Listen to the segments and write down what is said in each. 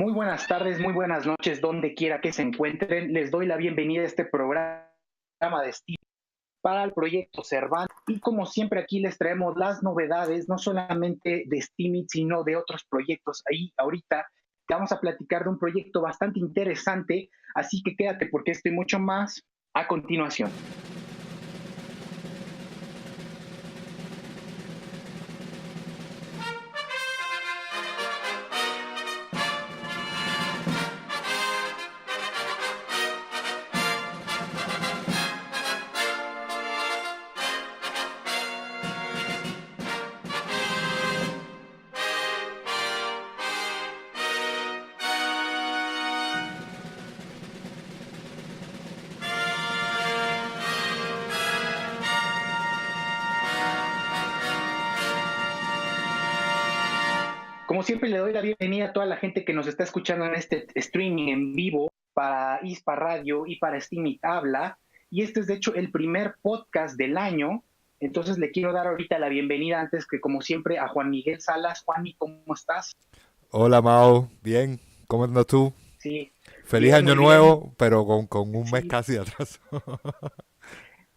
Muy buenas tardes, muy buenas noches, donde quiera que se encuentren. Les doy la bienvenida a este programa de Steemit para el proyecto Cervantes. Y como siempre aquí les traemos las novedades, no solamente de Steemit, sino de otros proyectos. Ahí ahorita vamos a platicar de un proyecto bastante interesante, así que quédate porque estoy mucho más a continuación. Como siempre, le doy la bienvenida a toda la gente que nos está escuchando en este streaming en vivo para Hispa Radio y para Steemit Habla. Y este es, de hecho, el primer podcast del año. Entonces, le quiero dar ahorita la bienvenida antes que, como siempre, a Juan Miguel Salas. Juanmi, ¿cómo estás? Hola Mao, bien, ¿cómo andas tú? Sí, Feliz bien, año muy bien. nuevo, pero con un mes Sí, casi de atraso.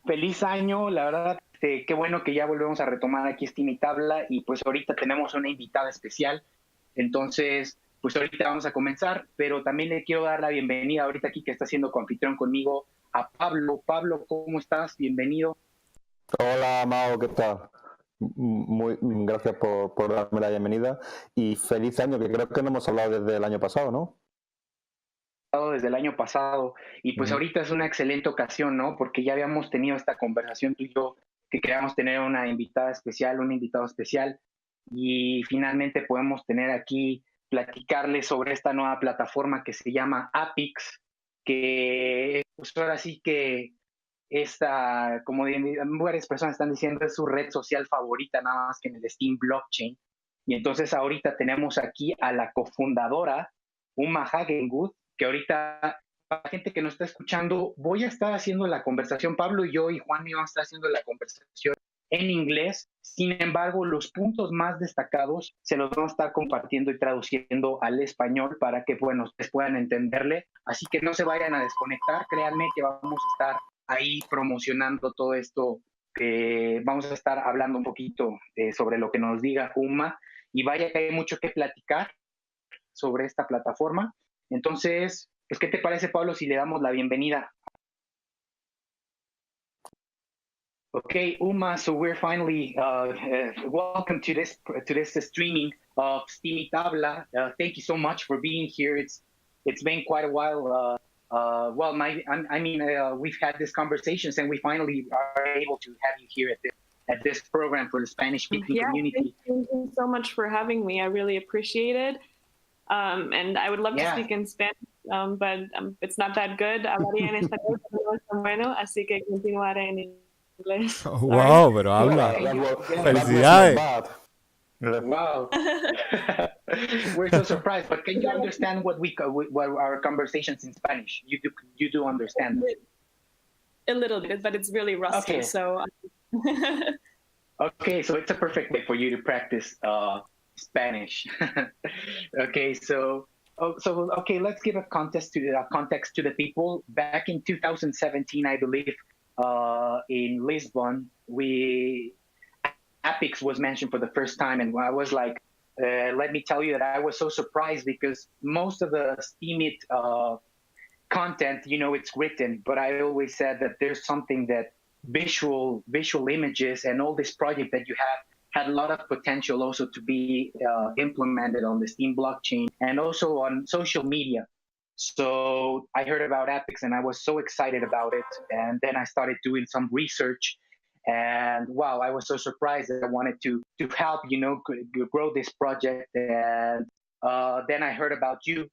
feliz año. La verdad, qué bueno que ya volvemos a retomar aquí Steemit Habla. Y pues ahorita tenemos una invitada especial. Entonces, pues ahorita vamos a comenzar, pero también le quiero dar la bienvenida ahorita aquí que está siendo coanfitrión conmigo a Pablo. Pablo, ¿cómo estás? Bienvenido. Hola, Mao, ¿qué tal? Gracias por darme la bienvenida y feliz año, que creo que no hemos hablado desde el año pasado, ¿no? Desde el año pasado y pues Ujú. ahorita es una excelente ocasión, ¿no? Porque ya habíamos tenido esta conversación tú y yo que queríamos tener una invitada especial, un invitado especial y finalmente podemos tener aquí platicarles sobre esta nueva plataforma que se llama APPICS, que pues ahora sí que esta, como varias personas están diciendo, es su red social favorita, nada más que en el Steam Blockchain. Y entonces ahorita tenemos aquí a la cofundadora, Uma Hagengut, que ahorita, para la gente que nos está escuchando, voy a estar haciendo la conversación, Pablo y yo y Juan vamos a estar haciendo la conversación en inglés. Sin embargo, los puntos más destacados se los vamos a estar compartiendo y traduciendo al español para que, bueno, ustedes puedan entenderle. Así que no se vayan a desconectar, créanme que vamos a estar ahí promocionando todo esto, que vamos a estar hablando un poquito sobre lo que nos diga Uma, y vaya que hay mucho que platicar sobre esta plataforma. Entonces, pues, ¿qué te parece, Pablo, si le damos la bienvenida? Okay, Uma, so we're finally welcome to this streaming of Steemit Habla. Thank you so much for being here. It's been quite a while. We've had these conversations, and we finally are able to have you here at this program for the Spanish-speaking community. Thank you so much for having me. I really appreciate it. And I would love to speak in Spanish, but it's not that good. Hablaría en español, pero no es tan bueno, así que continuaré en inglés. Wow, pero habla. Felicidades. Wow. We're so surprised, but can you understand what our conversations in Spanish? You do understand them. A little bit, but it's really rusty. Okay. So okay, so it's a perfect way for you to practice Spanish. Okay, okay, let's give a context to the people. Back in 2017, I believe, in Lisbon, APPICS was mentioned for the first time, and I was like, let me tell you that I was so surprised because most of the Steemit content, it's written, but I always said that there's something that visual images and all this project that you have had a lot of potential also to be implemented on the Steem blockchain and also on social media. So I heard about APPICS and I was so excited about it. And then I started doing some research. And wow, I was so surprised that I wanted to help, grow this project. And then I heard about you,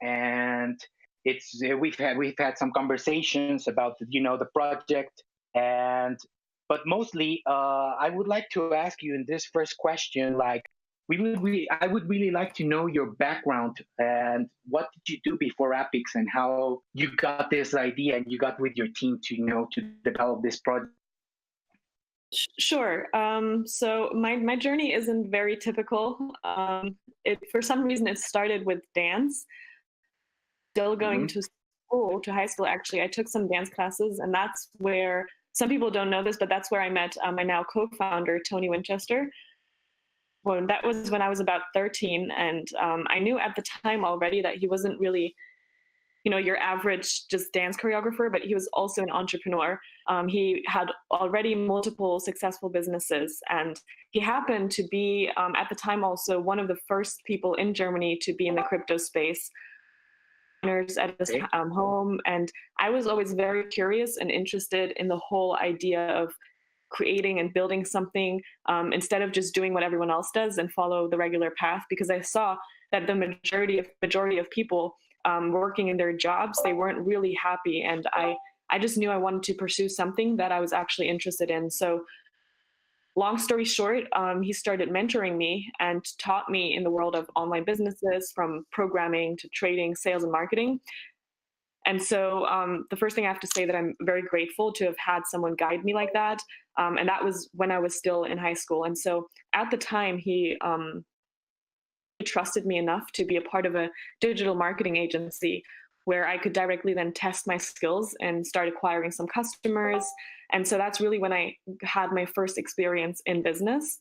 and we've had some conversations about the project, but mostly I would like to ask you in this first question, like I would really like to know your background and what did you do before APPICS and how you got this idea and you got with your team to develop this project. Sure. So my journey isn't very typical. For some reason, it started with dance. Still going to school, to high school, actually, I took some dance classes, and that's where, some people don't know this, but that's where I met my now co-founder, Tony Winchester. Well, that was when I was about 13, and I knew at the time already that he wasn't really, your average just dance choreographer, but he was also an entrepreneur. He had already multiple successful businesses, and he happened to be, at the time, also one of the first people in Germany to be in the crypto space at his home. And I was always very curious and interested in the whole idea of creating and building something instead of just doing what everyone else does and follow the regular path, because I saw that the majority of people working in their jobs, they weren't really happy. And I just knew I wanted to pursue something that I was actually interested in. So long story short, he started mentoring me and taught me in the world of online businesses, from programming to trading, sales, and marketing. And so the first thing I have to say that I'm very grateful to have had someone guide me like that. And that was when I was still in high school. And so at the time, he trusted me enough to be a part of a digital marketing agency where I could directly then test my skills and start acquiring some customers. And so that's really when I had my first experience in business.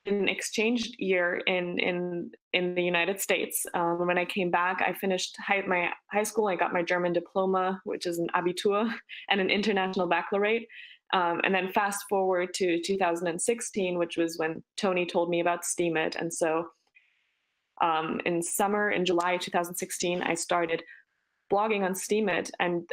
In an exchange year in the United States, when I came back, I finished my high school. I got my German diploma, which is an Abitur, and an international baccalaureate. And then fast forward to 2016, which was when Tony told me about Steemit. And so in July 2016, I started blogging on Steemit. And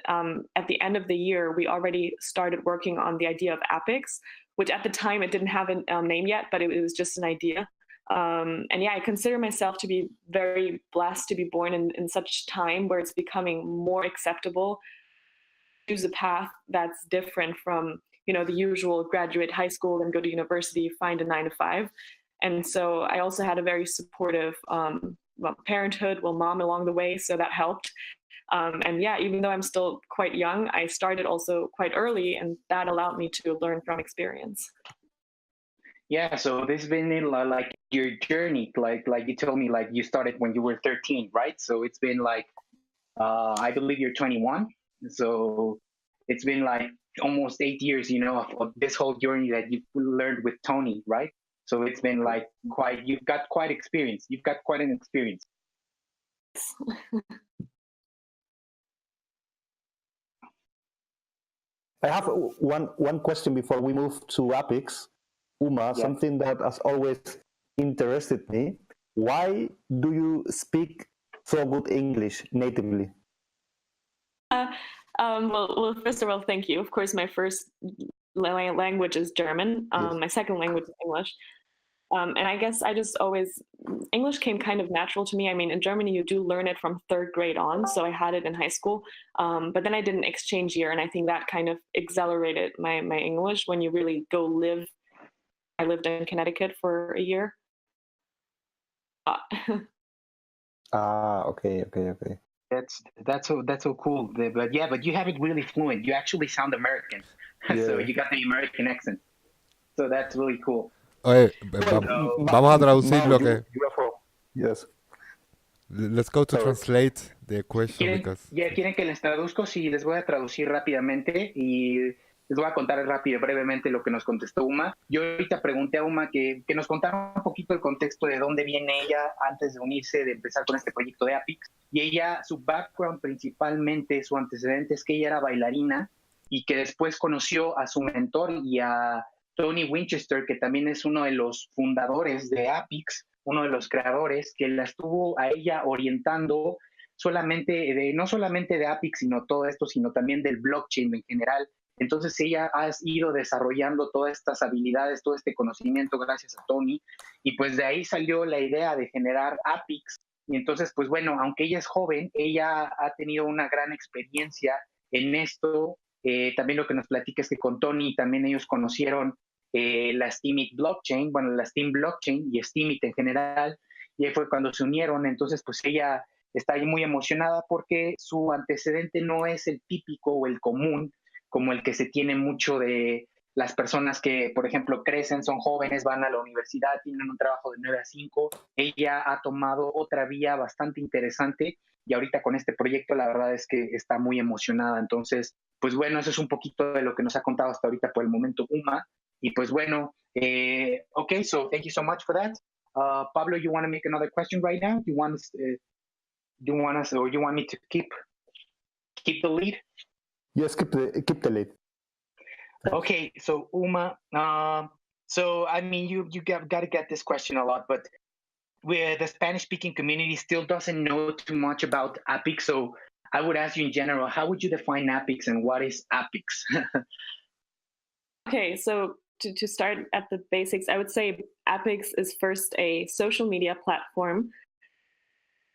at the end of the year, we already started working on the idea of APPICS, which at the time it didn't have a name yet, but it was just an idea. And yeah, I consider myself to be very blessed to be born in such time where it's becoming more acceptable to choose a path that's different from, the usual graduate high school and go to university, find a 9-to-5. And so I also had a very supportive parenthood, mom along the way, so that helped. And yeah, even though I'm still quite young, I started also quite early, and that allowed me to learn from experience. Yeah, so this has been like your journey, like you told me, like you started when you were 13, right? So it's been like, I believe you're 21. So it's been like almost 8 years, of this whole journey that you learned with Tony, right? So it's been like you've got quite experience. You've got quite an experience. I have one question before we move to APPICS. Uma, something that has always interested me. Why do you speak so good English natively? Well, first of all, thank you. Of course, my first language is German. Yes. My second language is English. And I guess English came kind of natural to me. I mean, in Germany, you do learn it from third grade on. So I had it in high school. But then I did an exchange year, and I think that kind of accelerated my English when you really go live. I lived in Connecticut for a year. Okay. That's so cool. But you have it really fluent. You actually sound American. Yeah. So you got the American accent. So that's really cool. Oye, vamos a traducir lo que... Yes. Let's go to translate the question because... ¿Quieren que les traduzco? Sí, les voy a traducir rápidamente y les voy a contar brevemente lo que nos contestó Uma. Yo ahorita pregunté a Uma que nos contara un poquito el contexto de dónde viene ella antes de unirse, de empezar con este proyecto de APPICS. Y ella, su background principalmente, su antecedente es que ella era bailarina y que después conoció a su mentor y a Tony Winchester, que también es uno de los fundadores de APPICS, uno de los creadores, que la estuvo a ella orientando no solamente de APPICS, sino todo esto, sino también del blockchain en general. Entonces ella ha ido desarrollando todas estas habilidades, todo este conocimiento gracias a Tony, y pues de ahí salió la idea de generar APPICS. Y entonces, pues bueno, aunque ella es joven, ella ha tenido una gran experiencia en esto. También lo que nos platica es que con Tony también ellos conocieron la Steemit Blockchain, la Steem Blockchain y Steemit en general, y ahí fue cuando se unieron. Entonces, pues ella está ahí muy emocionada porque su antecedente no es el típico o el común, como el que se tiene mucho de las personas que, por ejemplo, crecen, son jóvenes, van a la universidad, tienen un trabajo de 9 a 5. Ella ha tomado otra vía bastante interesante y ahorita con este proyecto la verdad es que está muy emocionada. Entonces, pues bueno, eso es un poquito de lo que nos ha contado hasta ahorita por el momento Uma. Y pues bueno, okay, so thank you so much for that. Pablo, you want to make another question right now? You want us, or you want me to keep the lead? Yes, keep the lead. Okay, so Uma, so I mean, you got to get this question a lot, but where the Spanish-speaking community still doesn't know too much about APPICS, so I would ask you in general, how would you define APPICS and what is APPICS? Okay, so to start at the basics, I would say APPICS is first a social media platform.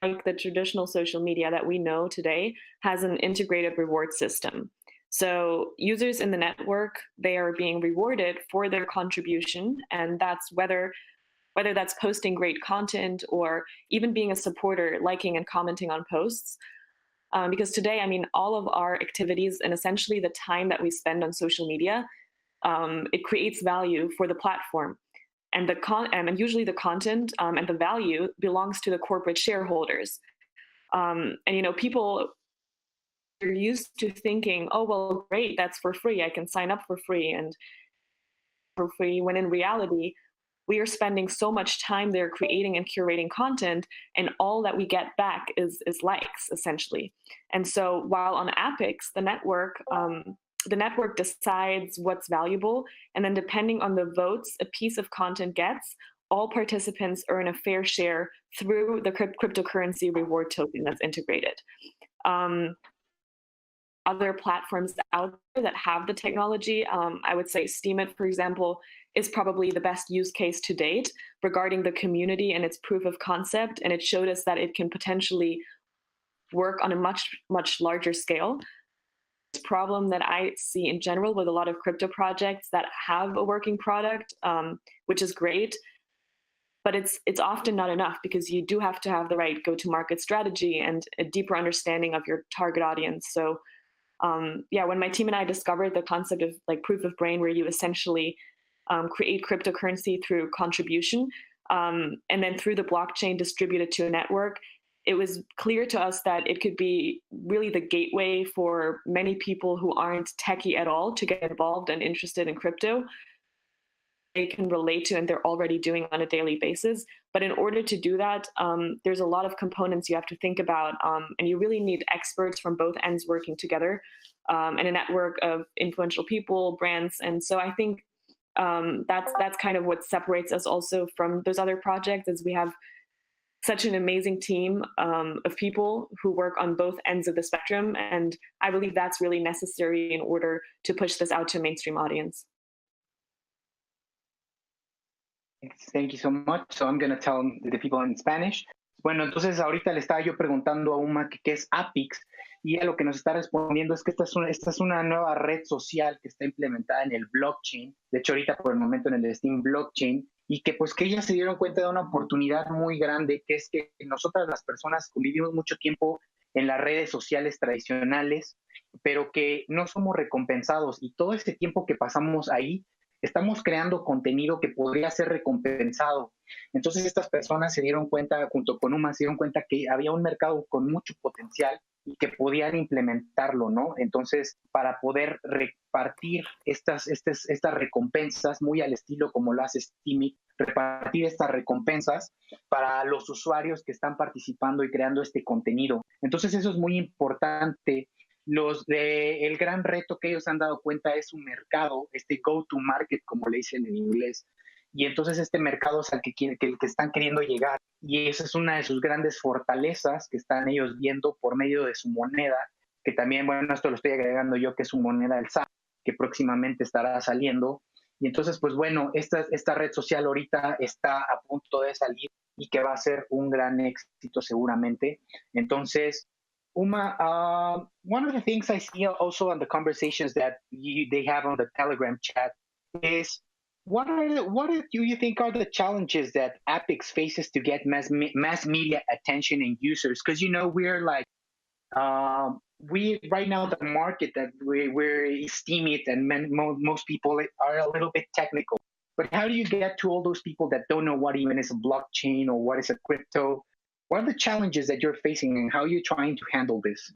Like the traditional social media that we know today, has an integrated reward system. So users in the network, they are being rewarded for their contribution, and that's whether that's posting great content or even being a supporter, liking and commenting on posts. Because today, I mean, all of our activities and essentially the time that we spend on social media, it creates value for the platform. And and usually the content and the value belongs to the corporate shareholders. And you know, people are used to thinking, oh well, great, that's for free. I can sign up for free and for free. When in reality, we are spending so much time there creating and curating content, and all that we get back is likes essentially. And so while on APPICS, the network decides what's valuable, and then depending on the votes a piece of content gets, all participants earn a fair share through the cryptocurrency reward token that's integrated. Other platforms out there that have the technology, I would say Steemit, for example, is probably the best use case to date regarding the community and its proof of concept, and it showed us that it can potentially work on a much, much larger scale. Problem that I see in general with a lot of crypto projects that have a working product, which is great, but it's often not enough because you do have to have the right go-to-market strategy and a deeper understanding of your target audience. So yeah, when my team and I discovered the concept of like proof of brain, where you essentially create cryptocurrency through contribution and then through the blockchain distribute it to a network, it was clear to us that it could be really the gateway for many people who aren't techie at all to get involved and interested in crypto. They can relate to and they're already doing on a daily basis. But in order to do that, there's a lot of components you have to think about, and you really need experts from both ends working together, and a network of influential people, brands. And so I think that's kind of what separates us also from those other projects, is we have such an amazing team of people who work on both ends of the spectrum. And I believe that's really necessary in order to push this out to a mainstream audience. Thank you so much. So I'm going to tell the people in Spanish. Bueno, entonces ahorita le estaba yo preguntando a Uma qué es APPICS, y ella lo que nos está respondiendo es que esta es una nueva red social que está implementada en el blockchain. De hecho, ahorita por el momento en el Steam blockchain, y que pues que ellas se dieron cuenta de una oportunidad muy grande, que es que nosotras las personas convivimos mucho tiempo en las redes sociales tradicionales, pero que no somos recompensados, y todo ese tiempo que pasamos ahí estamos creando contenido que podría ser recompensado. Entonces estas personas se dieron cuenta, junto con UMA, se dieron cuenta que había un mercado con mucho potencial y que podían implementarlo, ¿no? Entonces, para poder repartir estas recompensas, muy al estilo como lo hace Steemit, repartir estas recompensas para los usuarios que están participando y creando este contenido. Entonces eso es muy importante. El gran reto que ellos han dado cuenta es un mercado, este go-to-market, como le dicen en inglés. Y entonces este mercado es al que están queriendo llegar. Y esa es una de sus grandes fortalezas que están ellos viendo por medio de su moneda, que también, bueno, esto lo estoy agregando yo, que es su moneda, el SAT, que próximamente estará saliendo. Y entonces, pues bueno, esta red social ahorita está a punto de salir y que va a ser un gran éxito seguramente. Entonces, Uma, one of the things I see also on the conversations that they have on the Telegram chat is what do you think are the challenges that APPICS faces to get mass media attention and users? Because, you know, we're like we right now the market that we're Steemit and most people are a little bit technical. But how do you get to all those people that don't know what even is a blockchain or what is a crypto? What are the challenges that you're facing and how are you trying to handle this?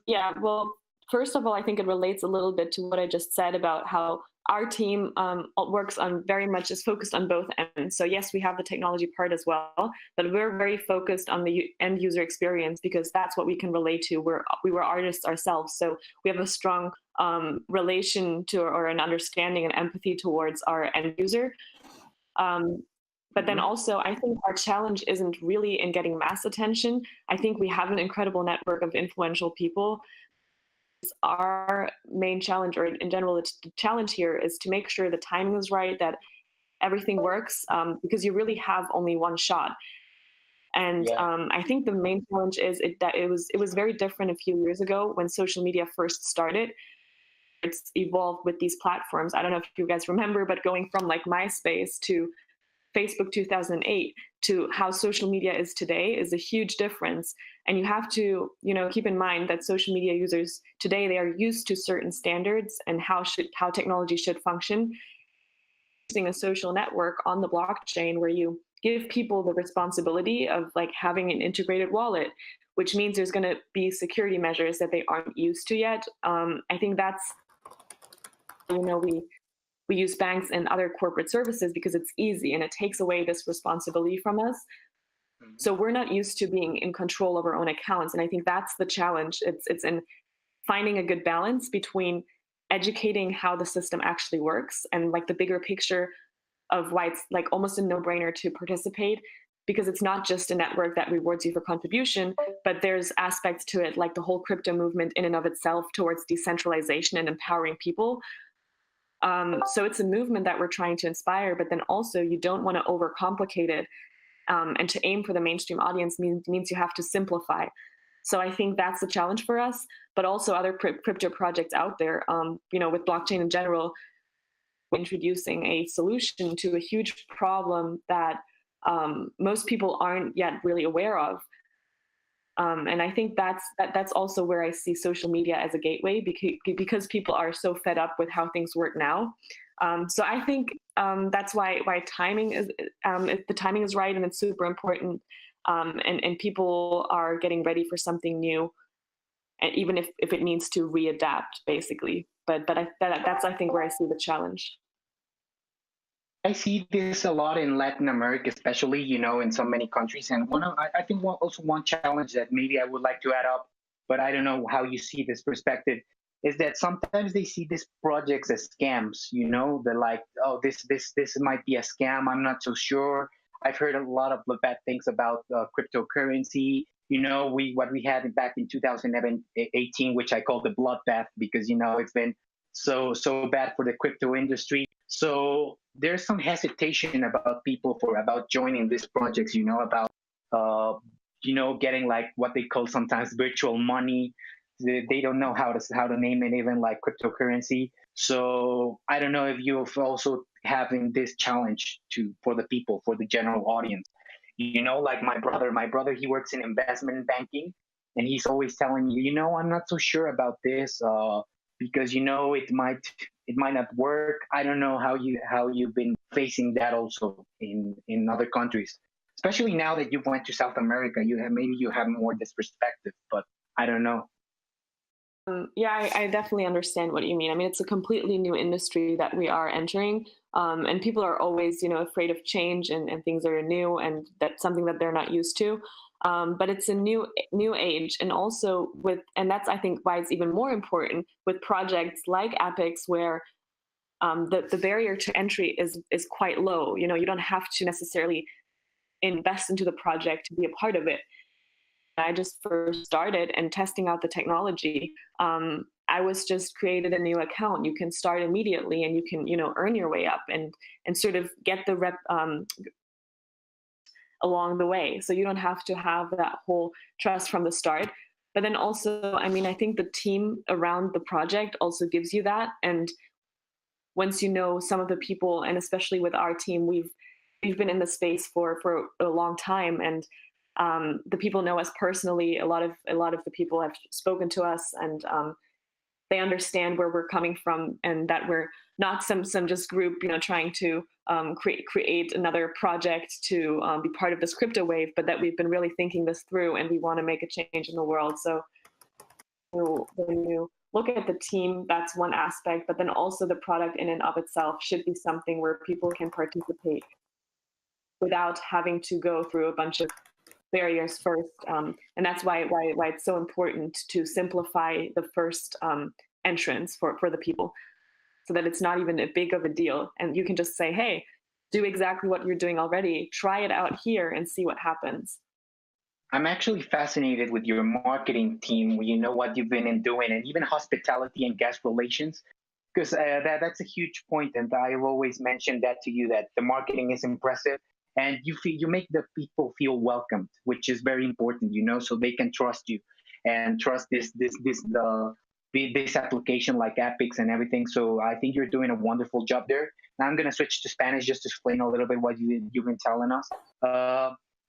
Yeah, well, first of all, I think it relates a little bit to what I just said about how our team works on very much is focused on both ends. So yes, we have the technology part as well, but we're very focused on the end user experience because that's what we can relate to. We were artists ourselves, so we have a strong relation to or an understanding and empathy towards our end user. But then also, I think our challenge isn't really in getting mass attention. I think we have an incredible network of influential people. Our main challenge, or in general, the challenge here is to make sure the timing is right, that everything works, because you really have only one shot. And I think the main challenge is that it was very different a few years ago when social media first started. It's evolved with these platforms. I don't know if you guys remember, but going from like MySpace to Facebook 2008 to how social media is today is a huge difference. And you have to, keep in mind that social media users today, they are used to certain standards and how technology should function. Using a social network on the blockchain where you give people the responsibility of like having an integrated wallet, which means there's going to be security measures that they aren't used to yet. I think that's, we use banks and other corporate services because it's easy and it takes away this responsibility from us. So we're not used to being in control of our own accounts. And I think that's the challenge. It's in finding a good balance between educating how the system actually works and like the bigger picture of why it's like almost a no-brainer to participate, because it's not just a network that rewards you for contribution, but there's aspects to it like the whole crypto movement in and of itself towards decentralization and empowering people. So it's a movement that we're trying to inspire, but then also you don't want to overcomplicate it. And to aim for the mainstream audience means you have to simplify. So I think that's the challenge for us, but also other crypto projects out there, with blockchain in general, introducing a solution to a huge problem that most people aren't yet really aware of. And I think that's also where I see social media as a gateway because people are so fed up with how things work now. So I think that's why timing is the timing is right and it's super important. And people are getting ready for something new, and even if it means to readapt, basically. But that's I think where I see the challenge. I see this a lot in Latin America, especially, in so many countries. And I think one challenge that maybe I would like to add up, but I don't know how you see this perspective, is that sometimes they see these projects as scams. They're like, oh, this might be a scam. I'm not so sure. I've heard a lot of bad things about cryptocurrency. What we had back in 2018, which I call the bloodbath, because it's been so bad for the crypto industry. So there's some hesitation about people about joining these projects, about getting like what they call sometimes virtual money. They don't know how to name it, even like cryptocurrency. So I don't know if you've also having this challenge for the people, for the general audience. Like my brother, he works in investment banking, and he's always telling me, I'm not so sure about this because it might not work. I don't know how you've been facing that also in other countries, especially now that you went to South America. Maybe you have more this perspective, but I don't know. Yeah, I definitely understand what you mean. I mean, it's a completely new industry that we are entering, and people are always, afraid of change and things that are new, and that's something that they're not used to. But it's a new age, and also and that's I think why it's even more important with projects like APPICS, where the barrier to entry is quite low. You don't have to necessarily invest into the project to be a part of it. I just first started and testing out the technology. I was just created a new account. You can start immediately, and you can earn your way up and sort of get the rep along the way. So you don't have to have that whole trust from the start. But then also, I mean, I think the team around the project also gives you that. And once you know some of the people, and especially with our team, we've been in the space for a long time, and The people know us personally. A lot of the people have spoken to us, and they understand where we're coming from, and that we're not some just group, trying to create another project to be part of this crypto wave, but that we've been really thinking this through, and we want to make a change in the world. So when you look at the team, that's one aspect, but then also the product in and of itself should be something where people can participate without having to go through a bunch of barriers first. And that's why it's so important to simplify the first entrance for the people, so that it's not even a big of a deal. And you can just say, hey, do exactly what you're doing already, try it out here and see what happens. I'm actually fascinated with your marketing team, what you've been doing, and even hospitality and guest relations, because that's a huge point. And I've always mentioned that to you, that the marketing is impressive, and you make the people feel welcomed, which is very important, so they can trust you and trust this application like APPICS and everything. So I think you're doing a wonderful job there. Now I'm going to switch to Spanish just to explain a little bit what you've been telling us.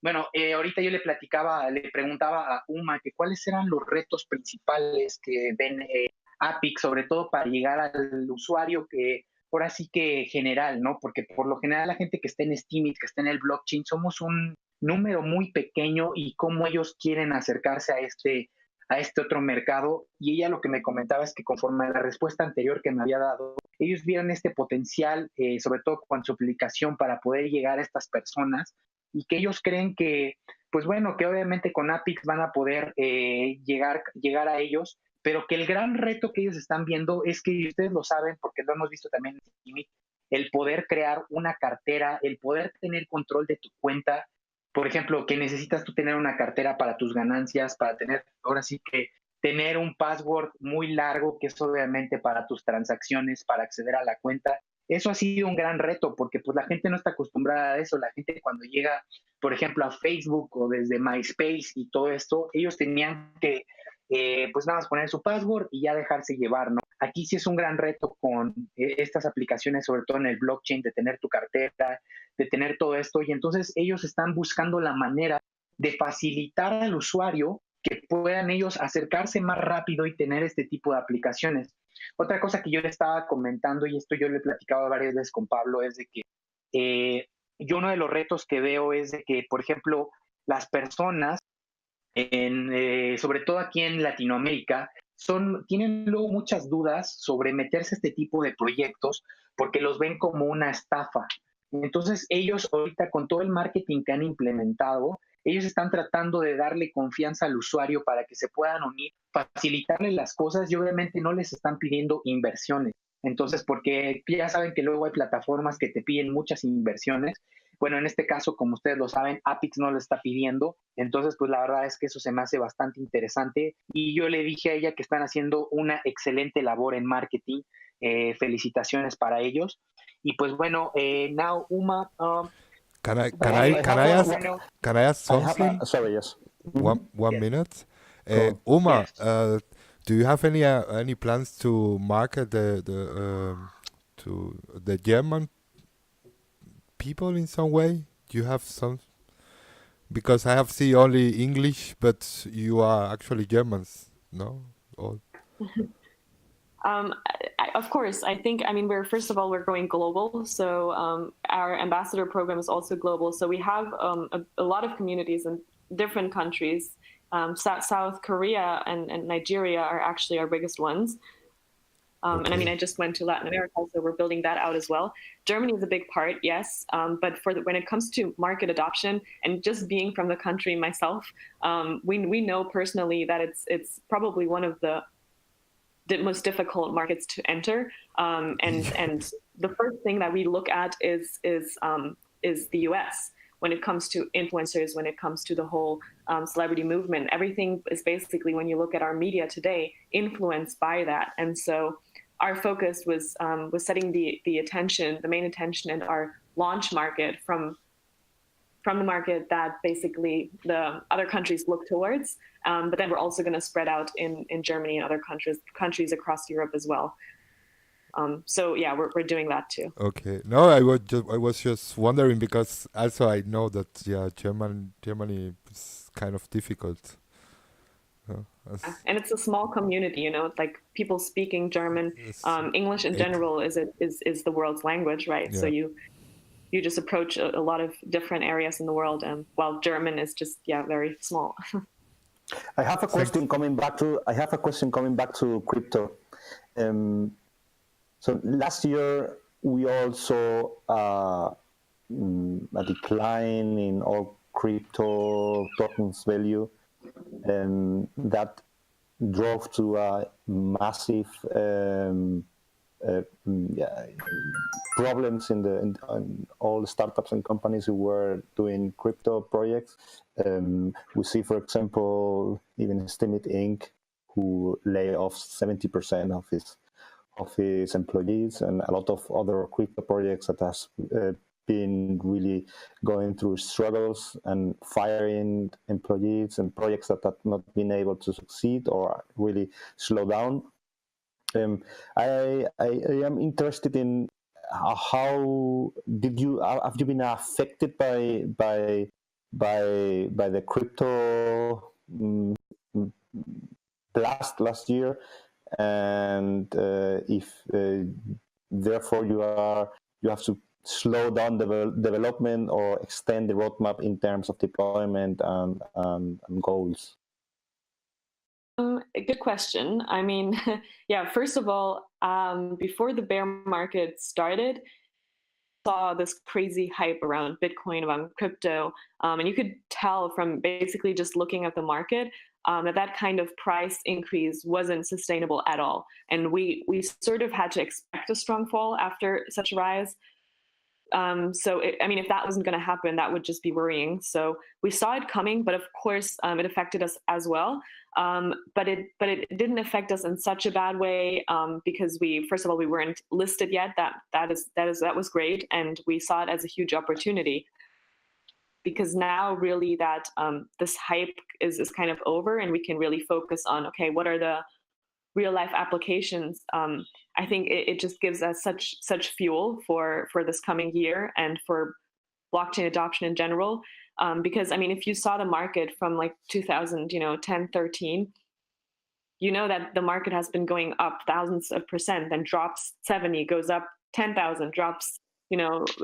Bueno, ahorita yo le preguntaba a Uma que cuáles eran los retos principales que ven APPICS, sobre todo para llegar al usuario que ahora sí que general, ¿no? Porque por lo general la gente que está en Steemit, que está en el blockchain, somos un número muy pequeño, y cómo ellos quieren acercarse a este otro mercado. Y ella lo que me comentaba es que conforme a la respuesta anterior que me había dado, ellos vieron este potencial, sobre todo con su aplicación, para poder llegar a estas personas, y que ellos creen que, pues bueno, que obviamente con APPICS van a poder llegar a ellos, pero que el gran reto que ellos están viendo es que, y ustedes lo saben porque lo hemos visto también en Steemit, el poder crear una cartera, el poder tener control de tu cuenta. Por ejemplo, que necesitas tú tener una cartera para tus ganancias, para tener, ahora sí que tener un password muy largo, que es obviamente para tus transacciones, para acceder a la cuenta. Eso ha sido un gran reto, porque pues la gente no está acostumbrada a eso. La gente cuando llega, por ejemplo, a Facebook o desde MySpace y todo esto, ellos tenían que pues nada más poner su password y ya dejarse llevar, ¿no? Aquí sí es un gran reto con estas aplicaciones, sobre todo en el blockchain, de tener tu cartera, de tener todo esto, y entonces ellos están buscando la manera de facilitar al usuario que puedan ellos acercarse más rápido y tener este tipo de aplicaciones. Otra cosa que yo le estaba comentando, y esto yo le he platicado varias veces con Pablo, es de que yo uno de los retos que veo es de que, por ejemplo, las personas, sobre todo aquí en Latinoamérica, tienen luego muchas dudas sobre meterse a este tipo de proyectos porque los ven como una estafa. Entonces ellos ahorita, con todo el marketing que han implementado, ellos están tratando de darle confianza al usuario para que se puedan unir, facilitarle las cosas, y obviamente no les están pidiendo inversiones. Entonces, porque ya saben que luego hay plataformas que te piden muchas inversiones. Bueno, en este caso, como ustedes lo saben, APPICS no lo está pidiendo. Entonces, pues la verdad es que eso se me hace bastante interesante. Y yo le dije a ella que están haciendo una excelente labor en marketing. Felicitaciones para ellos. Y pues bueno, now Uma, Can I ask something? Sorry, yes. One Yes. minute. Cool. Uma, Yes. do you have any plans to market to the German people in some way? Do you have some? Because I have seen only English, but you are actually Germans, no? Or Of course, I think, first of all, we're going global. So our ambassador program is also global. So we have a lot of communities in different countries. South Korea and Nigeria are actually our biggest ones. Okay. And I just went to Latin America, so we're building that out as well. Germany is a big part, yes. But when it comes to market adoption, and just being from the country myself, we know personally that it's probably one of the most difficult markets to enter. And the first thing that we look at is the US. When it comes to influencers, when it comes to the whole celebrity movement, everything is basically, when you look at our media today, influenced by that. And so our focus was setting the main attention in our launch market from the market that basically the other countries look towards. But then we're also going to spread out in Germany and other countries across Europe as well. So yeah, we're doing that too. Okay. No, I was just wondering, because also I know that Germany is it's kind of difficult. And it's a small community, you know, like people speaking German, English in general is the world's language, right? Yeah. So you just approach a lot of different areas in the world, while German is just very small. I have a question coming back to crypto. So last year we all saw a decline in all crypto tokens value, that drove to a massive problems in all the startups and companies who were doing crypto projects. We see, for example, even Steemit Inc., who lay off 70% of his employees, and a lot of other crypto projects that has been really going through struggles and firing employees, and projects that have not been able to succeed or really slow down. I am interested in how have you been affected by the crypto blast last year, and if therefore you have to slow down the development or extend the roadmap in terms of deployment and goals? Good question. I mean, first of all, before the bear market started, saw this crazy hype around Bitcoin, around crypto, and you could tell from basically just looking at the market that kind of price increase wasn't sustainable at all. And we sort of had to expect a strong fall after such a rise. If that wasn't going to happen, that would just be worrying. So we saw it coming, but of course, it affected us as well. But it didn't affect us in such a bad way, because first of all, we weren't listed yet. That was great, and we saw it as a huge opportunity, because now really that this hype is kind of over, and we can really focus on, okay, what are the real life applications. I think it just gives us such fuel for this coming year and for blockchain adoption in general. Because I mean, if you saw the market from like 2010, 13, you know that the market has been going up thousands of percent, then drops 70, goes up 10,000, drops,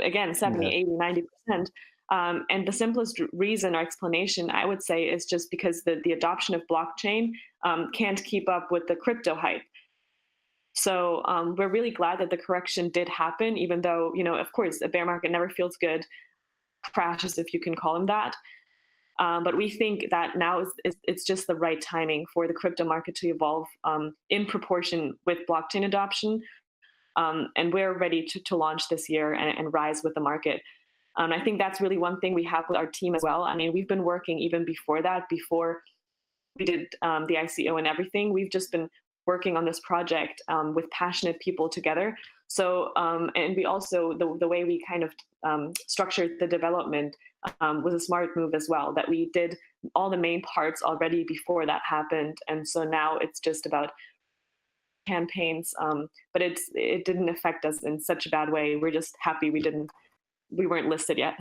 again, 70, 80, 90%. And the simplest reason or explanation, I would say, is just because the adoption of blockchain can't keep up with the crypto hype. So we're really glad that the correction did happen, even though, of course, a bear market never feels good, crashes, if you can call them that. But we think that now it's just the right timing for the crypto market to evolve in proportion with blockchain adoption. And we're ready to launch this year and rise with the market. I think that's really one thing we have with our team as well. I mean, we've been working even before that, before we did the ICO and everything. We've just been working on this project with passionate people together. So, and we also, the way we kind of structured the development was a smart move as well, that we did all the main parts already before that happened. And so now it's just about campaigns, but it didn't affect us in such a bad way. We're just happy we weren't listed yet.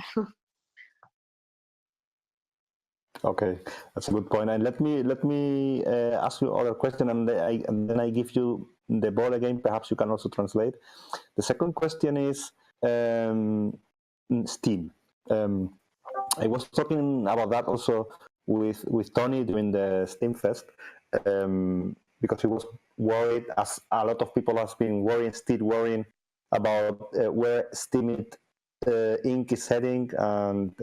Okay, that's a good point. And let me ask you another question, and then I give you the ball again. Perhaps you can also translate. The second question is Steam. I was talking about that also with Tony during the Steam Fest, because he was worried, as a lot of people have been still worrying about where Steemit Inc. is heading, and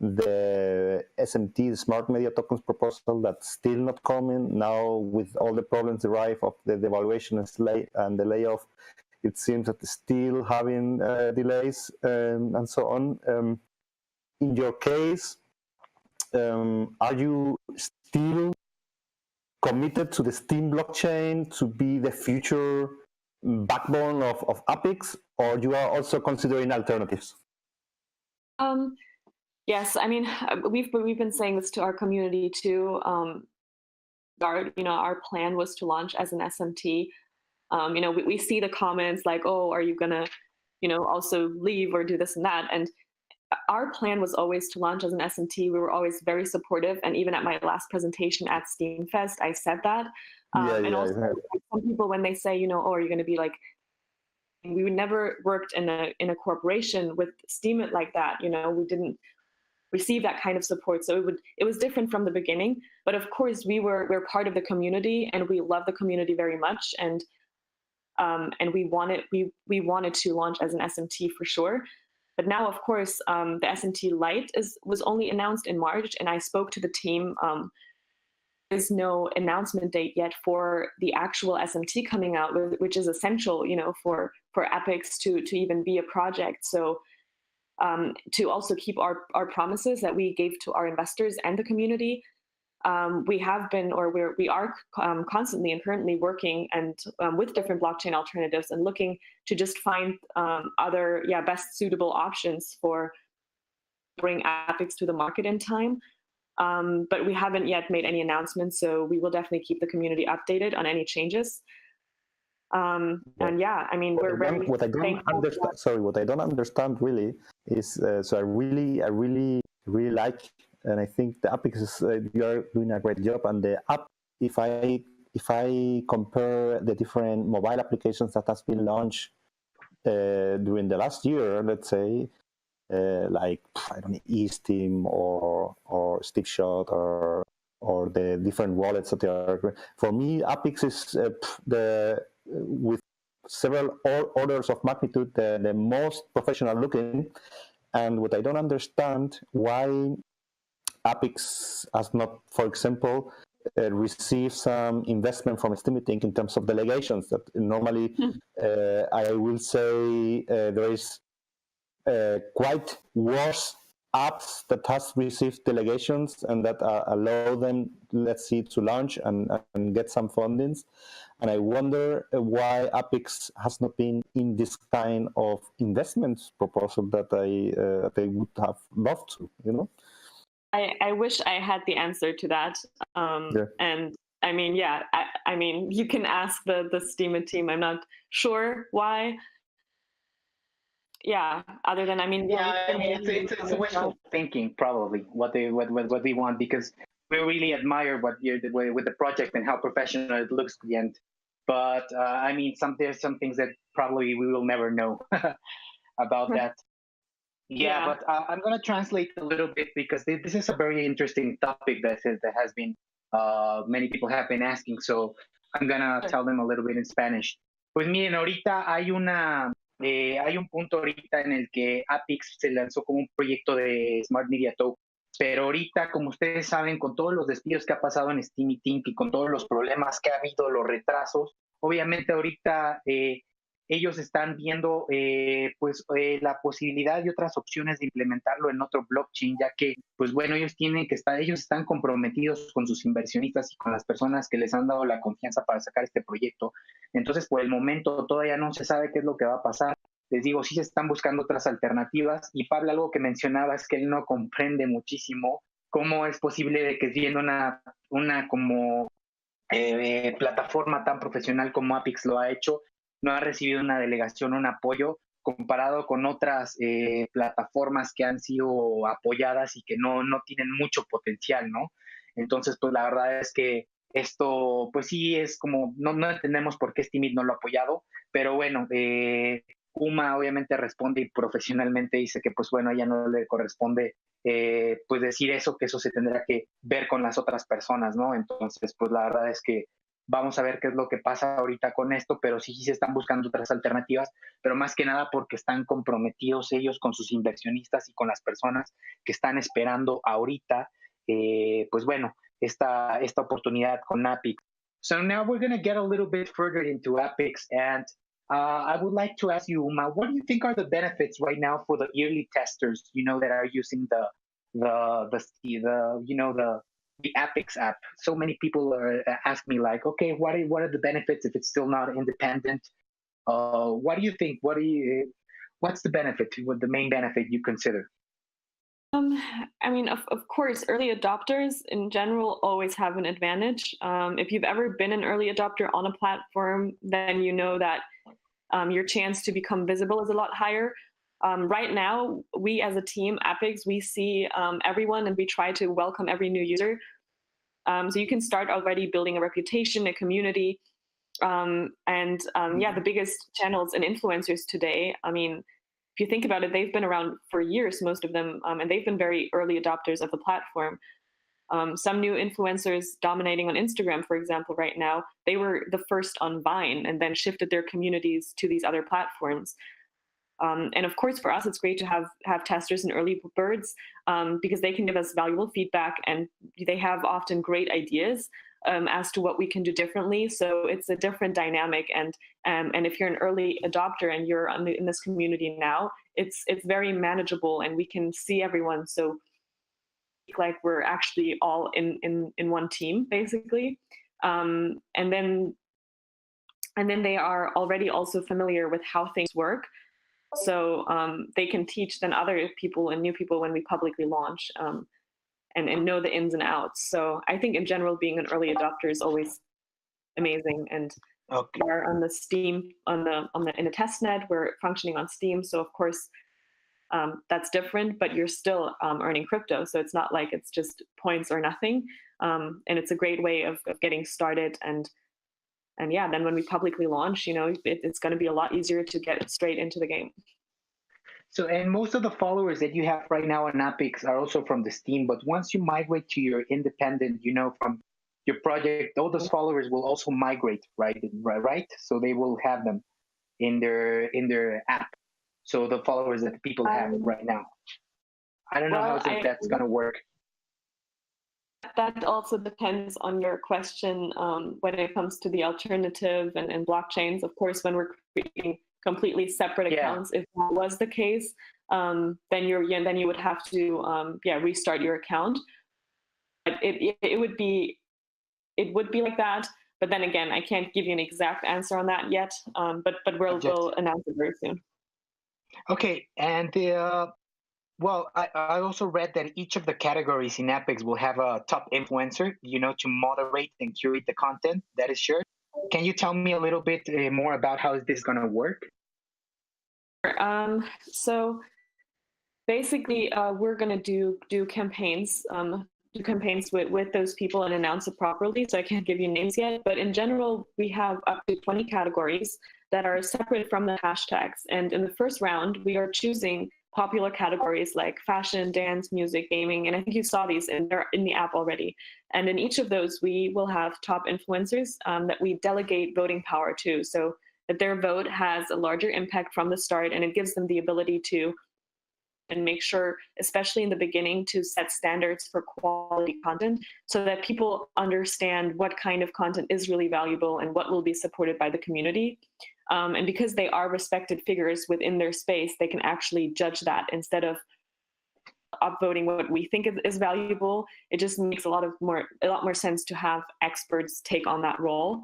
the SMT, the Smart Media Tokens proposal, that's still not coming now, with all the problems derived of the devaluation and the layoff. It seems that it's still having delays and so on. In your case, are you still committed to the Steem blockchain to be the future backbone of APPICS, or you are also considering alternatives? Yes, I mean, we've been saying this to our community too. Our plan was to launch as an SMT. We see the comments like, "Oh, are you gonna, also leave or do this and that?" And our plan was always to launch as an SMT. We were always very supportive, and even at my last presentation at Steamfest, I said that. And also, some people, when they say, you know, oh, are you going to be like, we never worked in a corporation with Steemit like that. You know, we didn't receive that kind of support, so it was different from the beginning. But of course, we're part of the community, and we love the community very much, and we wanted to launch as an SMT for sure. But now, of course, the SMT Lite was only announced in March, and I spoke to the team. There's no announcement date yet for the actual SMT coming out, which is essential, you know, for APPICS to even be a project. So to also keep our promises that we gave to our investors and the community, we have been, or we are constantly and currently working and with different blockchain alternatives and looking to just find other best suitable options for bring APPICS to the market in time. But we haven't yet made any announcements, so we will definitely keep the community updated on any changes. And yeah, I mean, what I don't understand really is so I really like, and I think the APPICS is you are doing a great job. And the app, if I compare the different mobile applications that has been launched during the last year, let's say, like I don't know, eSteam or Steepshot or the different wallets that they are. For me, APPICS is with several orders of magnitude the most professional looking. And what I don't understand, why APPICS has not, for example, received some investment from Steemit Inc. in terms of delegations. That normally, I will say there is quite worse apps that has received delegations and that allow them, let's see, to launch and get some fundings. And I wonder why APPICS has not been in this kind of investments proposal that they would have loved to, you know? I wish I had the answer to that. And I mean, I mean, you can ask the Steemit team. I'm not sure why. Yeah, other than, I mean, it's wishful thinking, probably what they want, because we really admire what you're with the project and how professional it looks at the end. But I mean, there's some things that probably we will never know about that. Yeah, but I'm going to translate a little bit, because this is a very interesting topic that has been many people have been asking. So I'm going to tell them a little bit in Spanish. Pues miren, ahorita hay un punto ahorita en el que APPICS se lanzó como un proyecto de Smart Media Token, pero ahorita, como ustedes saben, con todos los despidos que ha pasado en Steemit Inc. y con todos los problemas que ha habido, los retrasos, obviamente ahorita ellos están viendo la posibilidad y otras opciones de implementarlo en otro blockchain, ya que, pues bueno, ellos están comprometidos con sus inversionistas y con las personas que les han dado la confianza para sacar este proyecto. Entonces, por el momento todavía no se sabe qué es lo que va a pasar. Les digo, sí se están buscando otras alternativas, y Pablo, algo que mencionaba es que él no comprende muchísimo cómo es posible de que viendo una como plataforma tan profesional como APPICS lo ha hecho, no ha recibido una delegación, un apoyo, comparado con otras plataformas que han sido apoyadas y que no tienen mucho potencial, ¿no? Entonces, pues la verdad es que esto, pues sí, es como, no entendemos por qué Steemit no lo ha apoyado, pero bueno, Uma obviamente responde y profesionalmente dice que, pues bueno, a ella no le corresponde pues decir eso, que eso se tendrá que ver con las otras personas, ¿no? Entonces, pues la verdad es que vamos a ver qué es lo que pasa ahorita con esto, pero sí se están buscando otras alternativas, pero más que nada porque están comprometidos ellos con sus inversionistas y con las personas que están esperando ahorita, pues bueno, esta oportunidad con APPICS. So now we're going to get a little bit further into APPICS, and I would like to ask you, Uma, what do you think are the benefits right now for the early testers, you know, that are using the APPICS app? So many people ask me, like, okay, what are the benefits if it's still not independent? What do you think? What's the benefit? What the main benefit you consider? I mean, of course, early adopters in general always have an advantage. If you've ever been an early adopter on a platform, then you know that your chance to become visible is a lot higher. Right now, we as a team, APPICS, we see everyone and we try to welcome every new user. So you can start already building a reputation, a community. The biggest channels and influencers today, I mean, if you think about it, they've been around for years, most of them, and they've been very early adopters of the platform. Some new influencers dominating on Instagram, for example, right now, they were the first on Vine and then shifted their communities to these other platforms. And of course, for us, it's great to have testers and early birds because they can give us valuable feedback and they have often great ideas as to what we can do differently. So it's a different dynamic. And if you're an early adopter and you're in this community now, it's very manageable and we can see everyone. So like we're actually all in one team, basically. And then they are already also familiar with how things work. So they can teach then other people and new people when we publicly launch and know the ins and outs. So I think in general, being an early adopter is always amazing. And we're on the Steam, in a test net, we're functioning on Steam. So of course, that's different, but you're still earning crypto. So it's not like it's just points or nothing. And it's a great way of getting started. And yeah, then when we publicly launch, it's going to be a lot easier to get straight into the game. So, and most of the followers that you have right now on APPICS are also from the Steam, but once you migrate to your independent, from your project, all those followers will also migrate, right? So they will have them in their app. So the followers that people have right now. I don't know how that's going to work. That also depends on your question when it comes to the alternative and blockchains. Of course, when we're creating completely separate accounts, if that was the case, then you would have to restart your account. But it would be like that. But then again, I can't give you an exact answer on that yet. But we'll announce it very soon. Okay, and well, I also read that each of the categories in APPICS will have a top influencer, to moderate and curate the content that is shared. Can you tell me a little bit more about how is this going to work? So basically, we're going to do campaigns, with those people and announce it properly. So I can't give you names yet, but in general, we have up to 20 categories that are separate from the hashtags. And in the first round, we are choosing popular categories like fashion, dance, music, gaming, and I think you saw these in the app already. And in each of those, we will have top influencers that we delegate voting power to, so that their vote has a larger impact from the start, and it gives them the ability to and make sure, especially in the beginning, to set standards for quality content so that people understand what kind of content is really valuable and what will be supported by the community. And because they are respected figures within their space, they can actually judge that instead of upvoting what we think is valuable. It just makes a lot more sense to have experts take on that role.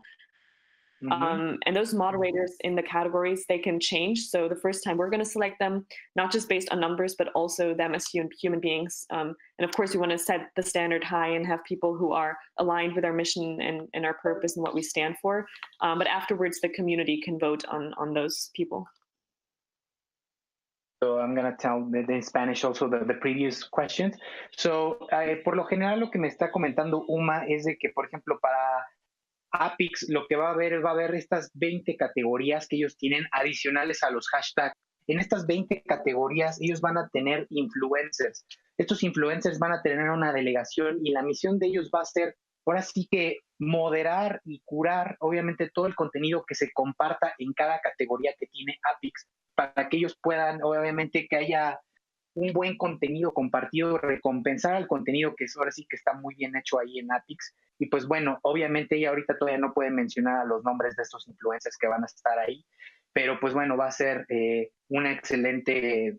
Mm-hmm. And those moderators in the categories, they can change. So the first time we're going to select them, not just based on numbers, but also them as human beings. And of course, we want to set the standard high and have people who are aligned with our mission and our purpose and what we stand for. But afterwards, the community can vote on those people. So I'm going to tell in Spanish also the previous questions. So por lo general lo que me está comentando Uma es de que, por ejemplo, para APPICS lo que va a haber estas 20 categorías que ellos tienen adicionales a los hashtags. En estas 20 categorías ellos van a tener influencers. Estos influencers van a tener una delegación y la misión de ellos va a ser, ahora sí que moderar y curar obviamente todo el contenido que se comparta en cada categoría que tiene APPICS para que ellos puedan, obviamente, que haya un buen contenido compartido, recompensar al contenido que ahora sí que está muy bien hecho ahí en APPICS. Y pues bueno, obviamente ella ahorita todavía no puede mencionar a los nombres de estos influencers que van a estar ahí, pero pues bueno, va a ser una excelente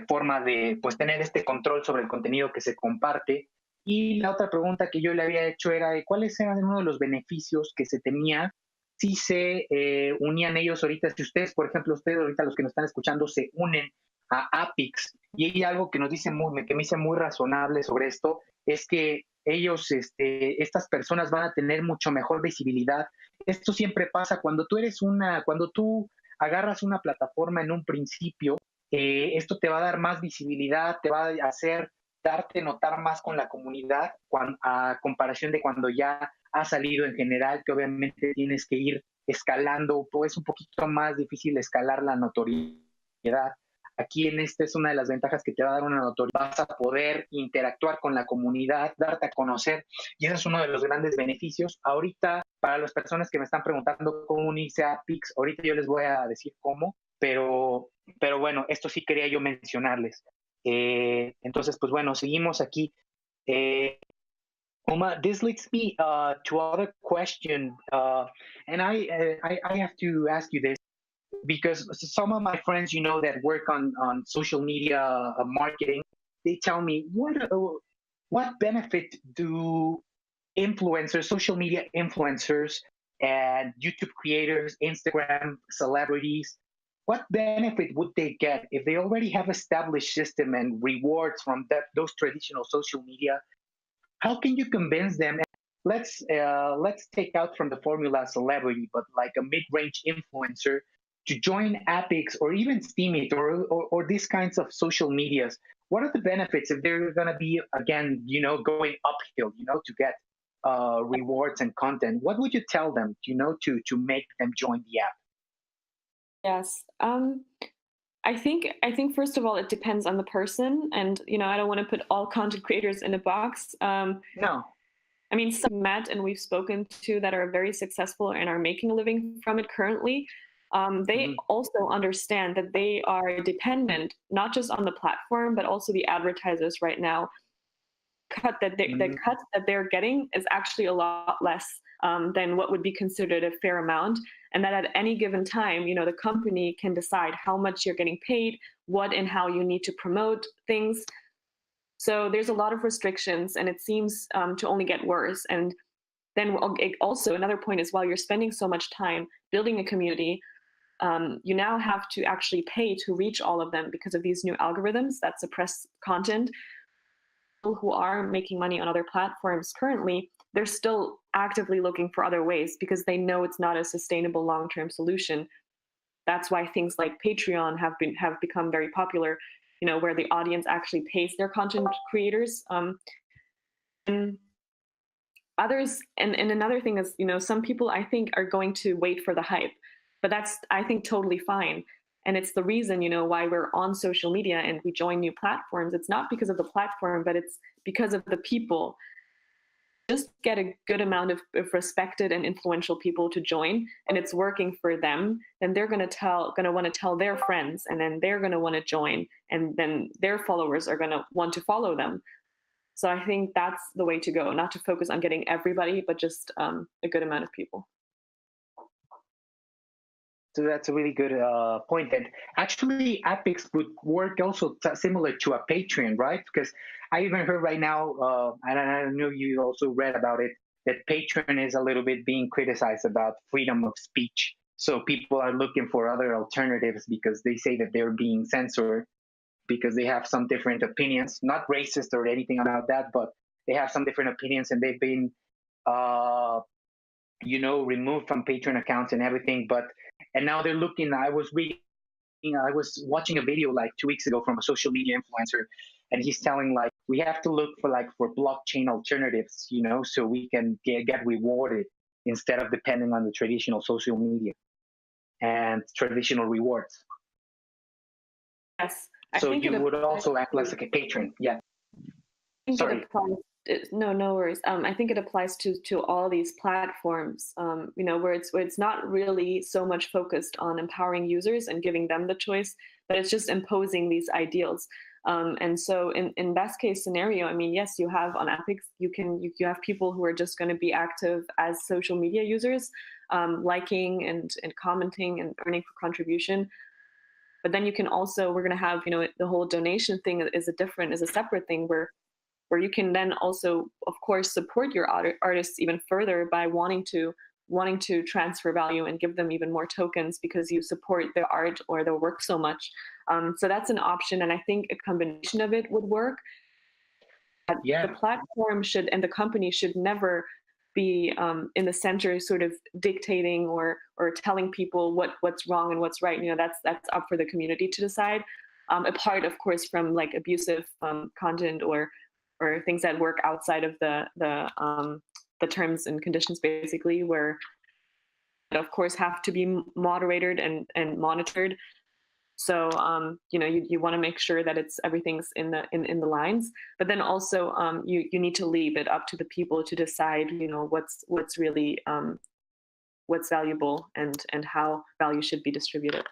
forma de pues tener este control sobre el contenido que se comparte. Y la otra pregunta que yo le había hecho era de cuáles eran uno de los beneficios que se tenía si se unían ellos ahorita, si ustedes, por ejemplo, ustedes ahorita los que nos están escuchando se unen a APPICS, y hay algo que nos dice que me dice muy razonable sobre esto, es que ellos, estas personas van a tener mucho mejor visibilidad. Esto siempre pasa cuando tú agarras una plataforma en un principio, Esto te va a dar más visibilidad, te va a hacer darte notar más con la comunidad a comparación de cuando ya ha salido en general, que obviamente tienes que ir escalando, pues es un poquito más difícil escalar la notoriedad. Aquí en este es una de las ventajas que te va a dar una notoriedad. Vas a poder interactuar con la comunidad, darte a conocer, y ese es uno de los grandes beneficios. Ahorita, para las personas que me están preguntando cómo unirse a APPICS, ahorita yo les voy a decir cómo, pero bueno, esto sí quería yo mencionarles. Entonces, pues bueno, seguimos aquí. Oma, this leads me to other question, and I have to ask you this because some of my friends, you know, that work on social media marketing, they tell me what benefit do influencers, social media influencers, and YouTube creators, Instagram celebrities, what benefit would they get if they already have established system and rewards from those traditional social media? How can you convince them? Let's take out from the formula celebrity, but like a mid-range influencer to join APPICS or even Steemit or these kinds of social medias. What are the benefits if they're going to be, again, you know, going uphill, you know, to get rewards and content? What would you tell them, you know, to make them join the app? Yes. I think first of all, it depends on the person, and you know, I don't want to put all content creators in a box. No. I mean, some met and we've spoken to that are very successful and are making a living from it currently. They also understand that they are dependent not just on the platform, but also the advertisers right now. The cut that they're getting is actually a lot less than what would be considered a fair amount, and that at any given time, you know, the company can decide how much you're getting paid, what and how you need to promote things. So there's a lot of restrictions, and it seems to only get worse. And then also another point is, while you're spending so much time building a community, you now have to actually pay to reach all of them because of these new algorithms that suppress content. People who are making money on other platforms currently, they're still actively looking for other ways because they know it's not a sustainable long-term solution. That's why things like Patreon have become very popular, you know, where the audience actually pays their content creators. And others, and another thing is, you know, some people I think are going to wait for the hype, but that's, I think, totally fine. And it's the reason, you know, why we're on social media and we join new platforms. It's not because of the platform, but it's because of the people. Just get a good amount of respected and influential people to join, and it's working for them, then they're going to want to tell their friends, and then they're going to want to join, and then their followers are going to want to follow them. So I think that's the way to go, not to focus on getting everybody, but just a good amount of people. So that's a really good point. And actually, APPICS would work also similar to a Patreon, right? Because I even heard right now, and I know you also read about it, that Patreon is a little bit being criticized about freedom of speech. So people are looking for other alternatives because they say that they're being censored because they have some different opinions, not racist or anything about that, but they have some different opinions, and they've been, you know, removed from Patreon accounts and everything. And now they're looking. I was watching a video like 2 weeks ago from a social media influencer, and he's telling like we have to look for blockchain alternatives, you know, so we can get rewarded instead of depending on the traditional social media and traditional rewards. Yes. So you would also act less like a patron. Yeah. Sorry. No worries. I think it applies to all these platforms, you know, where it's not really so much focused on empowering users and giving them the choice, but it's just imposing these ideals. And so in best case scenario, I mean, yes, you have on APPICS, you have people who are just going to be active as social media users, liking and commenting and earning for contribution. But then you can also, we're going to have, you know, the whole donation thing is a separate thing where you can then also, of course, support your artists even further by wanting to transfer value and give them even more tokens because you support their art or their work so much. So that's an option, and I think a combination of it would work. Yeah. The platform should, and the company should never be in the center, sort of dictating or telling people what's wrong and what's right. You know, that's up for the community to decide. apart, of course, from like abusive content or things that work outside of the terms and conditions, basically, where of course have to be moderated and monitored. So you want to make sure that everything's in the lines, but then also you need to leave it up to the people to decide what's really what's valuable and how value should be distributed.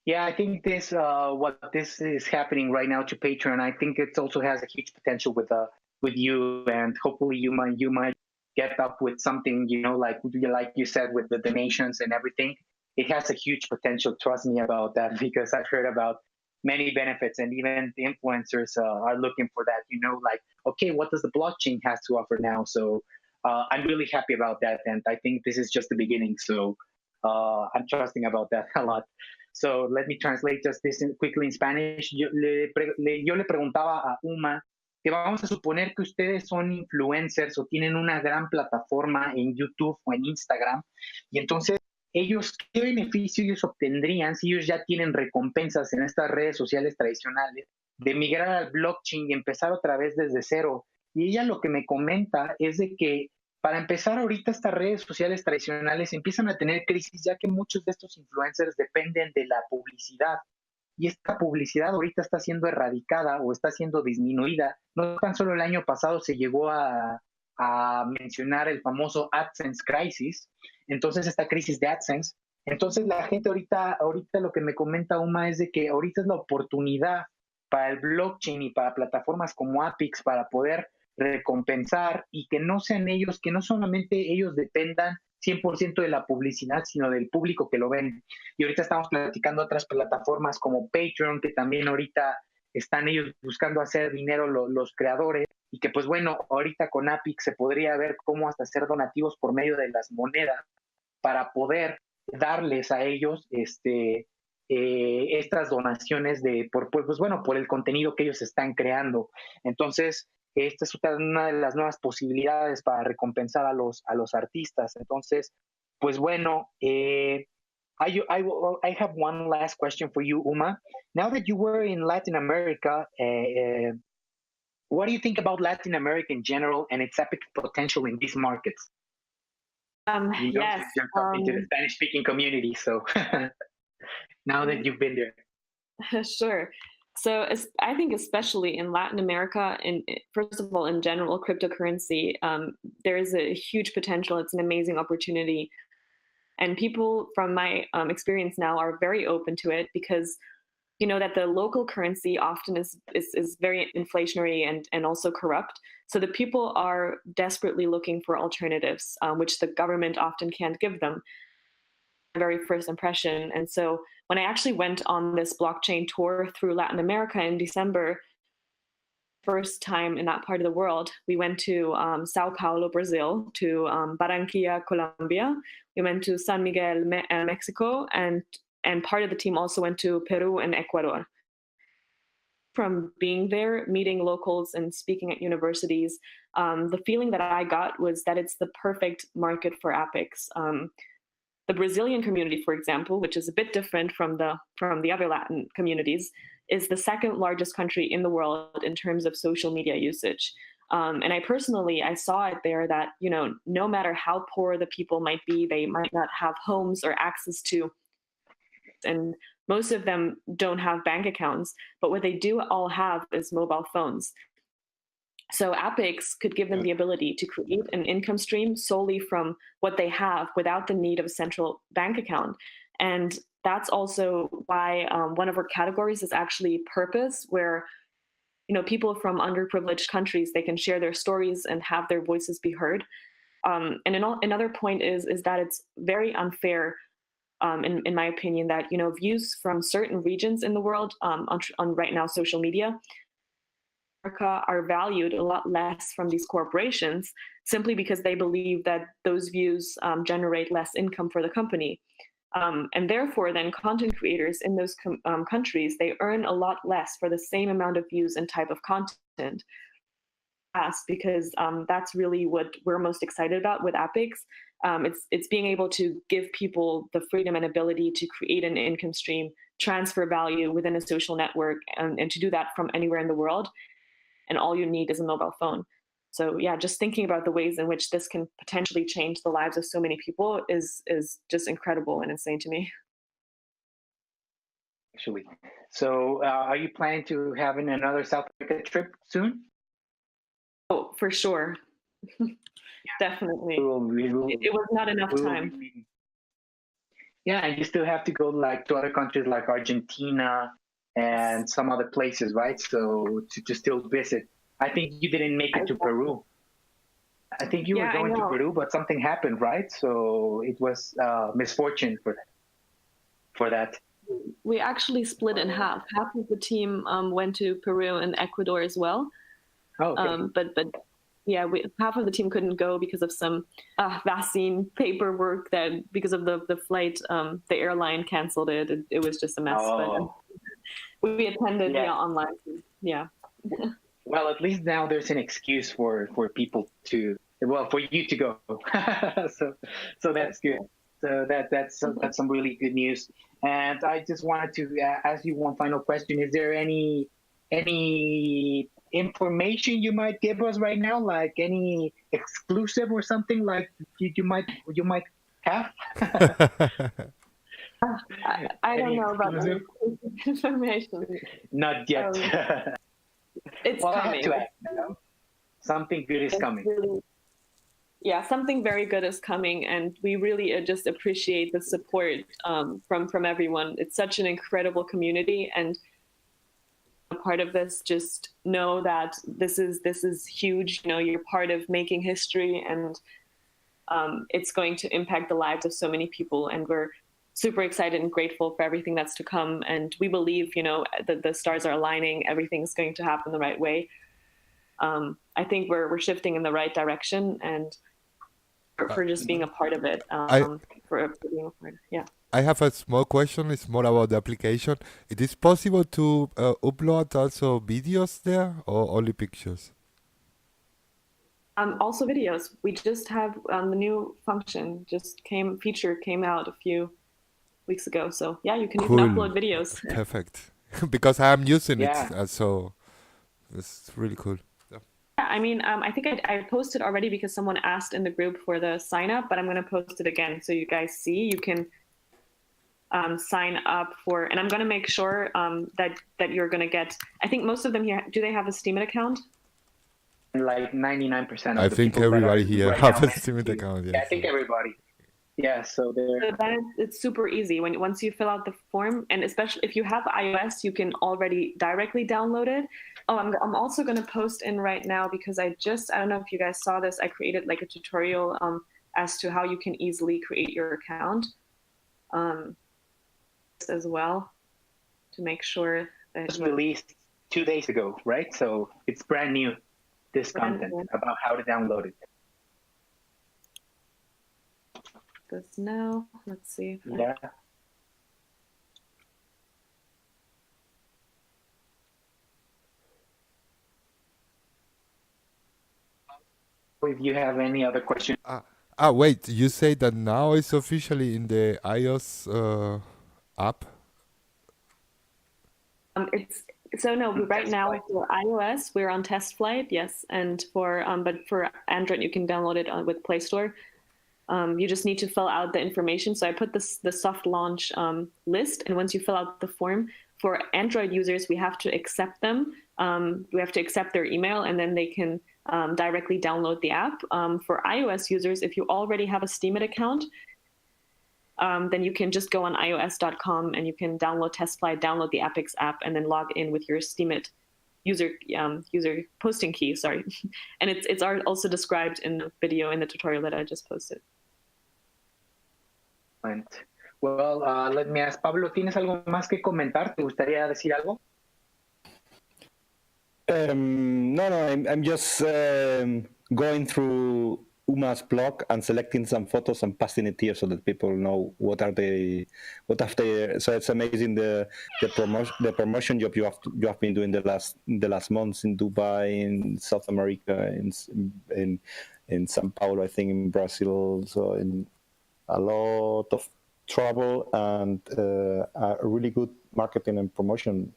Yeah, I think what this is happening right now to Patreon, I think it also has a huge potential with you, and hopefully you might get up with something, like you said, with the donations and everything. It has a huge potential. Trust me about that, because I've heard about many benefits, and even the influencers are looking for that. Like, okay, what does the blockchain has to offer now? So I'm really happy about that, and I think this is just the beginning. So I'm trusting about that a lot. So let me translate just this quickly in Spanish. Yo le preguntaba a Uma que vamos a suponer que ustedes son influencers o tienen una gran plataforma en YouTube o en Instagram, y entonces ellos, ¿qué beneficio ellos obtendrían si ellos ya tienen recompensas en estas redes sociales tradicionales de migrar al blockchain y empezar otra vez desde cero? Y ella lo que me comenta es de que para empezar, ahorita estas redes sociales tradicionales empiezan a tener crisis, ya que muchos de estos influencers dependen de la publicidad. Y esta publicidad ahorita está siendo erradicada o está siendo disminuida. No tan solo el año pasado se llegó a mencionar el famoso AdSense crisis, entonces esta crisis de AdSense. Entonces la gente ahorita lo que me comenta Uma es de que ahorita es la oportunidad para el blockchain y para plataformas como APPICS para poder recompensar, y que no sean ellos, que no solamente ellos dependan 100% de la publicidad, sino del público que lo ven. Y ahorita estamos platicando otras plataformas como Patreon, que también ahorita están ellos buscando hacer dinero los creadores, y que pues bueno, ahorita con APPICS se podría ver cómo hasta hacer donativos por medio de las monedas para poder darles a ellos estas donaciones por el contenido que ellos están creando. Entonces, esta es una de las nuevas posibilidades para recompensar a los artistas. Entonces, pues bueno, I have one last question for you, Uma. Now that you were in Latin America, what do you think about Latin America in general and its epic potential in these markets? Yes. You're talking to the Spanish-speaking community, so now that you've been there. Sure. So I think especially in Latin America, and first of all, in general, cryptocurrency, there is a huge potential. It's an amazing opportunity. And people from my experience now are very open to it, because that the local currency often is very inflationary and also corrupt. So the people are desperately looking for alternatives, which the government often can't give them. Very first impression. And so when I actually went on this blockchain tour through Latin America in December, first time in that part of the world, we went to Sao Paulo, Brazil, to Barranquilla, Colombia. We went to San Miguel, Mexico, and part of the team also went to Peru and Ecuador. From being there, meeting locals and speaking at universities, the feeling that I got was that it's the perfect market for APPICS. The Brazilian community, for example, which is a bit different from the other Latin communities, is the second largest country in the world in terms of social media usage. And I saw it there that, no matter how poor the people might be, they might not have homes or access to, and most of them don't have bank accounts, but what they do all have is mobile phones. So APPICS could give them the ability to create an income stream solely from what they have without the need of a central bank account. And that's also why one of our categories is actually purpose, where people from underprivileged countries, they can share their stories and have their voices be heard. And another point is that it's very unfair, in my opinion, that views from certain regions in the world on right now social media are valued a lot less from these corporations, simply because they believe that those views generate less income for the company. And therefore, then content creators in those countries, they earn a lot less for the same amount of views and type of content. fast, because that's really what we're most excited about with APPICS. It's being able to give people the freedom and ability to create an income stream, transfer value within a social network, and to do that from anywhere in the world. And all you need is a mobile phone. So yeah, just thinking about the ways in which this can potentially change the lives of so many people is just incredible and insane to me. Actually, so are you planning to having another South Africa trip soon? Oh, for sure. Definitely. It was not enough time. Yeah, and you still have to go like to other countries like Argentina and some other places, right? So to still visit. I think you didn't make it to Peru. I think you were going to Peru, but something happened, right? So it was misfortune for that. We actually split in half. Half of the team went to Peru and Ecuador as well. Oh, okay. But yeah, half of the team couldn't go because of some vaccine paperwork that because of the flight, the airline canceled it. It was just a mess. Oh. But we attended online. Yeah. Well, at least now there's an excuse for people to, well, for you to go. so that's good. So that's some really good news. And I just wanted to ask you one final question. Is there any information you might give us right now, like any exclusive or something like you might have? I don't know about the information. Not yet. It's coming. I have to ask, something good is coming. Something very good is coming, and we really just appreciate the support from everyone. It's such an incredible community, and a part of this, just know that this is huge. You know, you're part of making history, and it's going to impact the lives of so many people, and we're super excited and grateful for everything that's to come. And we believe, you know, that the stars are aligning, everything's going to happen the right way. I think we're shifting in the right direction, and for just being a part of it, for being a part. Yeah. I have a small question. It's more about the application. It is possible to upload also videos there or only pictures? Also videos. We just have the new function feature came out a few weeks ago. So yeah, you can even upload videos. Perfect. Because I'm using it, so it's really cool. Yeah, I mean, I think I posted already because someone asked in the group for the sign up, but I'm going to post it again so you guys see. You can sign up for, and I'm going to make sure that you're going to get. I think most of them here, do they have a Steemit account? Like 99%. I think everybody here have a Steemit account. Yeah, I think everybody. Yeah, so it's super easy once you fill out the form, and especially if you have iOS, you can already directly download it. Oh, I'm also going to post in right now because I don't know if you guys saw this. I created like a tutorial as to how you can easily create your account as well to make sure that it was released 2 days ago, right? So it's brand new. This content about how to download it. This now. Let's see. If you have any other questions. Wait, you say that now it's officially in the iOS app? Right now for iOS we're on test flight, yes, and but for Android you can download it with Play Store. You just need to fill out the information. So I put the soft launch list, and once you fill out the form, for Android users, we have to accept them. We have to accept their email, and then they can directly download the app. For iOS users, if you already have a Steemit account, then you can just go on iOS.com and you can download TestFlight, download the APPICS app, and then log in with your Steemit user posting key. Sorry, and it's also described in the video in the tutorial that I just posted. Well, let me ask, Pablo, ¿tienes algo más que comentar? ¿Te gustaría decir algo? No, I'm just going through Uma's blog and selecting some photos and pasting it here so that people know what have they. So it's amazing the promotion job you have been doing the last months in Dubai, in South America, in São Paulo, I think in Brazil. So in a lot of travel and a really good marketing and promotion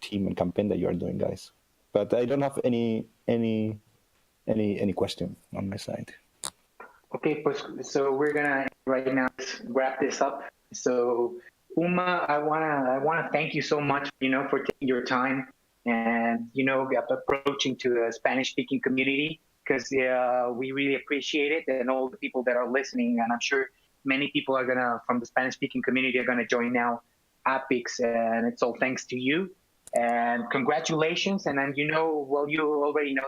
team and campaign that you are doing, guys. But I don't have any question on my side. Okay, so we're gonna right now wrap this up. So Uma, I wanna thank you so much, for taking your time and approaching to the Spanish-speaking community, because we really appreciate it, and all the people that are listening, and I'm sure many people from the Spanish-speaking community are gonna join now APPICS, and it's all thanks to you. And congratulations, and then you already know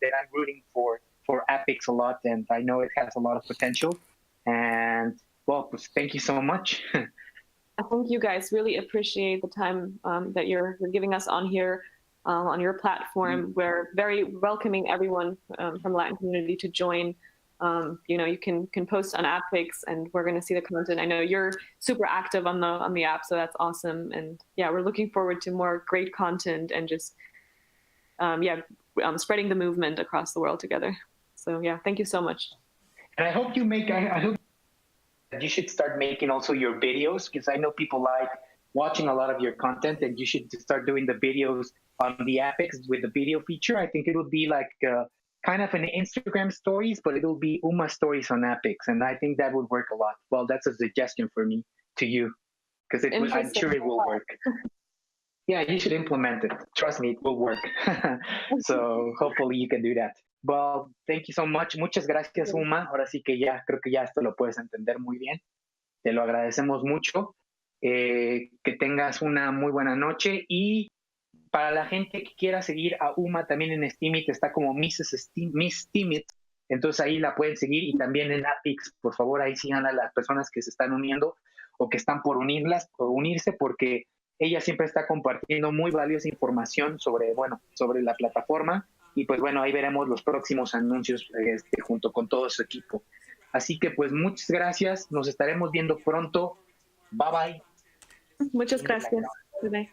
that I'm rooting for APPICS a lot, and I know it has a lot of potential. And well, thank you so much. I think you guys really appreciate the time that you're giving us on here, on your platform. We're very welcoming everyone from Latin community to join. You can post on APPICS, and we're going to see the content. I know you're super active on the app, so that's awesome. And yeah, we're looking forward to more great content and just spreading the movement across the world together. So yeah, thank you so much. And I hope I hope you should start making also your videos, because I know people like watching a lot of your content, and you should start doing the videos on the APPICS with the video feature. I think it would be like kind of an Instagram stories, but it'll be Uma stories on APPICS, and I think that would work a lot. Well, that's a suggestion for me to you, because I'm sure it will work. Yeah, you should implement it. Trust me, it will work. So hopefully you can do that. Well, thank you so much. Muchas gracias, Uma. Ahora sí que creo que ya esto lo puedes entender muy bien. Te lo agradecemos mucho. Que tengas una muy buena noche, y para la gente que quiera seguir a Uma también en Steemit, está como Miss Steemit, entonces ahí la pueden seguir, y también en APPICS, por favor, ahí sigan a las personas que se están uniendo o que están por unirse, porque ella siempre está compartiendo muy valiosa información sobre la plataforma, y pues bueno, ahí veremos los próximos anuncios junto con todo su equipo. Así que pues muchas gracias, nos estaremos viendo pronto. Bye bye. Muchas gracias. Bye.